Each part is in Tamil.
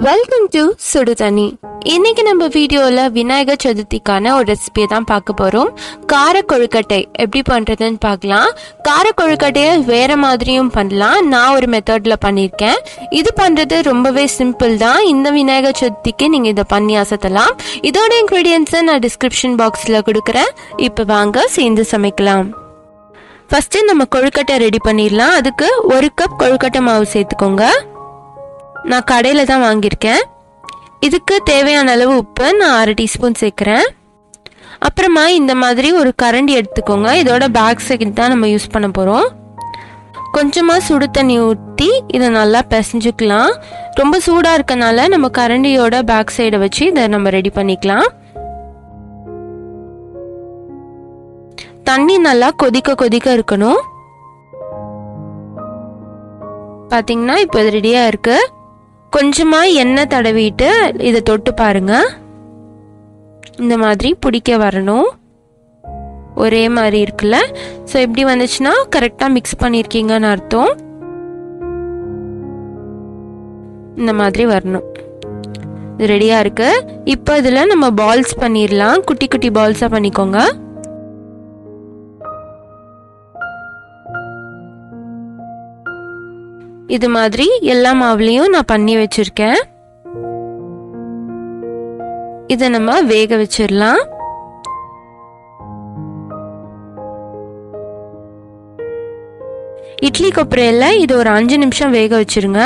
வெல்கம் டு சுடுதண்ணி. இன்னைக்கு நம்ம வீடியோல விநாயகர் சதுர்த்திக்கான ஒரு ரெசிபியை தான் பார்க்க போறோம். கார கொழுக்கட்டை எப்படி பண்றதுன்னு பார்க்கலாம். கார கொழுக்கட்டையை வேற மாதிரியும் பண்ணலாம். நான் ஒரு மெத்தட்ல பண்ணியிருக்கேன். இது பண்றது ரொம்பவே சிம்பிள் தான். இந்த விநாயகர் சதுர்த்திக்கு நீங்க இதை பண்ணி அசத்தலாம். இதோட இன்கிரீடியன்ஸை நான் டிஸ்கிரிப்ஷன் பாக்ஸ்ல கொடுக்குறேன். இப்போ வாங்க சேர்ந்து சமைக்கலாம். ஃபர்ஸ்ட் நம்ம கொழுக்கட்டை ரெடி பண்ணிடலாம். அதுக்கு 1 கப் கொழுக்கட்டை மாவு சேர்த்துக்கோங்க. நான் கடையில தான் வாங்கியிருக்கேன். இதுக்கு தேவையான அளவு உப்பு நான் 1/2 டீஸ்பூன் சேர்க்குறேன். அப்புறமா இந்த மாதிரி ஒரு கரண்டி எடுத்துக்கோங்க. இதோட பேக் சைடு தான் நம்ம யூஸ் பண்ண போகிறோம். கொஞ்சமாக சுடு தண்ணி ஊற்றி இதை நல்லா பிசைஞ்சுக்கலாம். ரொம்ப சூடாக இருக்கனால நம்ம கரண்டியோட பேக் சைடை வச்சு இதை நம்ம ரெடி பண்ணிக்கலாம். தண்ணி நல்லா கொதிக்க இருக்கணும். பார்த்தீங்கன்னா இப்போ இது ரெடியாக இருக்கு. கொஞ்சமா எண்ணெய் தடவிட்டு இதை தொட்டு பாருங்க. இந்த மாதிரி பிடிக்க வரணும். ஒரே மாதிரி இருக்குல்ல. ஸோ இப்படி வந்துச்சுன்னா கரெக்டாக மிக்ஸ் பண்ணியிருக்கீங்கன்னு அர்த்தம். இந்த மாதிரி வரணும். இது ரெடியாக இருக்கு. இப்போ இதில் நம்ம பால்ஸ் பண்ணிடலாம். குட்டி குட்டி பால்ஸாக பண்ணிக்கோங்க. இது மாதிரி எல்லா மாவுலையும் நான் பண்ணி வச்சிருக்கேன். இதை நம்ம வேக வச்சிடலாம். இட்லி கொப்பரையில இது ஒரு 5 நிமிஷம் வேக வச்சிருங்க.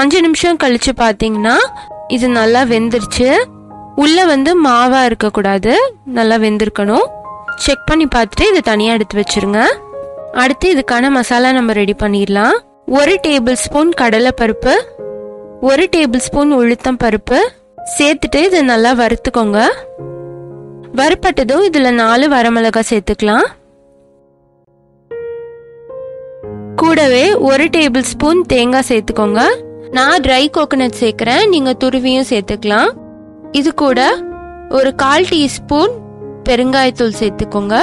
5 நிமிஷம் கழிச்சு பாத்தீங்கன்னா இது நல்லா வெந்துருச்சு. உள்ள மாவா இருக்கக்கூடாது, நல்லா வெந்திருக்கணும். செக் பண்ணி பார்த்துட்டு இதை தனியா எடுத்து வச்சிருங்க. அடுத்து இதுக்கான மசாலா நம்ம ரெடி பண்ணிடலாம். 1 டேபிள் ஸ்பூன் கடலை பருப்பு, 1 டேபிள் ஸ்பூன் உளுத்தம் பருப்பு சேர்த்துட்டு இதை நல்லா வறுத்துக்கோங்க. வறுப்பட்டதும் இதுல 4 வரமிளகாய் சேர்த்துக்கலாம். கூடவே 1 டேபிள் ஸ்பூன் தேங்காய் சேர்த்துக்கோங்க. நான் ட்ரை கோகோனட் சேர்க்கிறேன், நீங்க துருவியும் சேர்த்துக்கலாம். இது கூட ஒரு 1/4 டீஸ்பூன் பெருங்காயத்தூள் சேர்த்துக்கோங்க.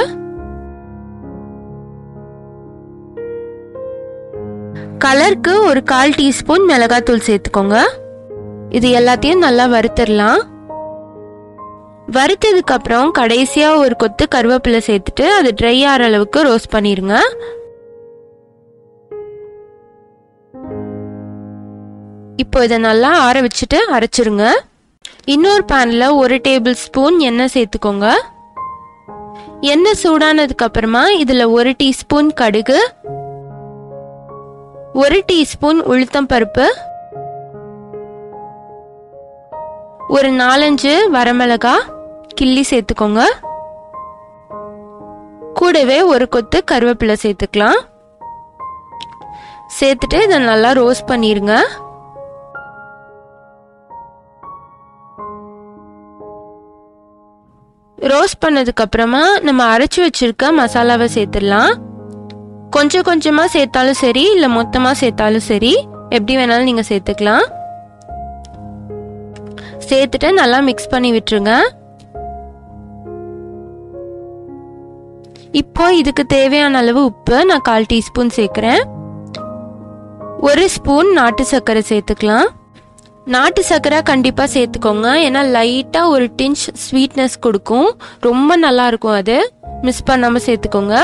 கலருக்கு ஒரு 1/4 டீஸ்பூன் மிளகாத்தூள் சேர்த்துக்கோங்க. இது எல்லாத்தையும் நல்லா வறுத்துடலாம். வறுத்ததுக்கு அப்புறம் கடைசியா ஒரு கொத்து கருவேப்பிலை சேர்த்துட்டு அது ட்ரை ஆகிற அளவுக்கு ரோஸ்ட் பண்ணிருங்க. இப்போ இதை நல்லா ஆற வச்சுட்டு அரைச்சிருங்க. இன்னொரு பேன்ல 1 டேபிள் ஸ்பூன் எண்ணெய் சேர்த்துக்கோங்க. எண்ணெய் சூடானதுக்கு அப்புறமா இதுல 1 டீஸ்பூன் கடுகு, 1 டீஸ்பூன் உளுத்தம் பருப்பு, ஒரு 4-5 வரமிளகாய் கிள்ளி சேர்த்துக்கோங்க. கூடவே ஒரு கொத்து கருவேப்பிலை சேர்த்துக்கலாம். சேர்த்துட்டு இதை நல்லா ரோஸ்ட் பண்ணிருங்க. ரோஸ்ட் பண்ணதுக்கு அப்புறமா நம்ம அரைச்சு வச்சிருக்க மசாலாவை சேர்த்துடலாம். கொஞ்சம் கொஞ்சமா சேர்த்தாலும் சரி, இல்ல மொத்தமா சேர்த்தாலும் சரி, எப்படி வேணாலும் நீங்க சேர்த்துக்கலாம். சேர்த்துட்டு நல்லா மிக்ஸ் பண்ணி விட்டுருங்க. இப்போ இதுக்கு தேவையான அளவு உப்பு நான் 1/4 டீஸ்பூன் சேர்க்கிறேன். 1 ஸ்பூன் நாட்டு சர்க்கரை சேர்த்துக்கலாம். நாட்டு சர்க்கரை கண்டிப்பா சேர்த்துக்கோங்க. ஏன்னா லைட்டா ஒரு டிஞ்ச் ஸ்வீட்னஸ் கொடுக்கும். ரொம்ப நல்லா இருக்கும். அது மிஸ் பண்ணாம சேர்த்துக்கோங்க.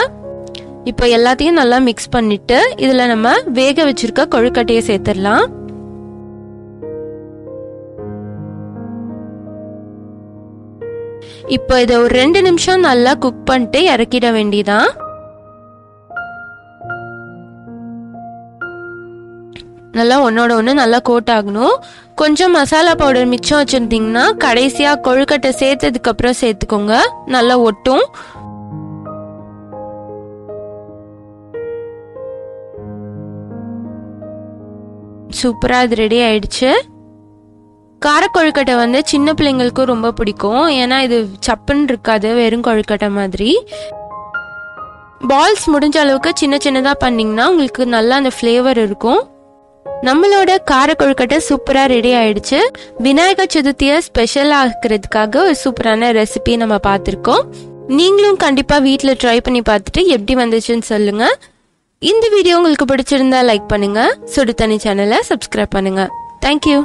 இப்போ எல்லாத்தையும் நல்லா மிக்ஸ் பண்ணிட்டு இதுல நம்ம வேக வச்சிருக்க கொழுக்கட்டையை சேர்த்துடலாம். இப்போ இதை ஒரு 2 நிமிஷம் நல்லா குக் பண்ணிட்டு இறக்கிட வேண்டியதான். நல்லா ஒன்னோட ஒன்று நல்லா கோட் ஆகணும். கொஞ்சம் மசாலா பவுடர் மிச்சம் வச்சிருந்தீங்கன்னா கடைசியா கொழுக்கட்டை சேர்த்ததுக்கு அப்புறம் சேர்த்துக்கோங்க. நல்லா ஒட்டும். சூப்பரா இது ரெடி ஆயிடுச்சு. கார கொழுக்கட்டை சின்ன பிள்ளைங்களுக்கும் ரொம்ப பிடிக்கும். ஏன்னா இது சப்புன்னு இருக்காது, வெறும் கொழுக்கட்டை மாதிரி. பால்ஸ் முடிஞ்ச அளவுக்கு சின்ன சின்னதா பண்ணீங்கன்னா உங்களுக்கு நல்லா அந்த ஃப்ளேவர் இருக்கும். நம்மளோட கார கொழுக்கட்டை சூப்பரா ரெடி ஆயிடுச்சு. விநாயகர் சதுர்த்தியை ஸ்பெஷல் ஆக்குறதுக்காக ஒரு சூப்பரான ரெசிபி நம்ம பார்த்திருக்கோம். நீங்களும் கண்டிப்பா வீட்ல ட்ரை பண்ணி பார்த்துட்டு எப்படி வந்துச்சுன்னு சொல்லுங்க. இந்த வீடியோ உங்களுக்கு பிடிச்சிருந்தா லைக் பண்ணுங்க. சுடுதண்ணி சேனலை சப்ஸ்கிரைப் பண்ணுங்க. தேங்க்யூ.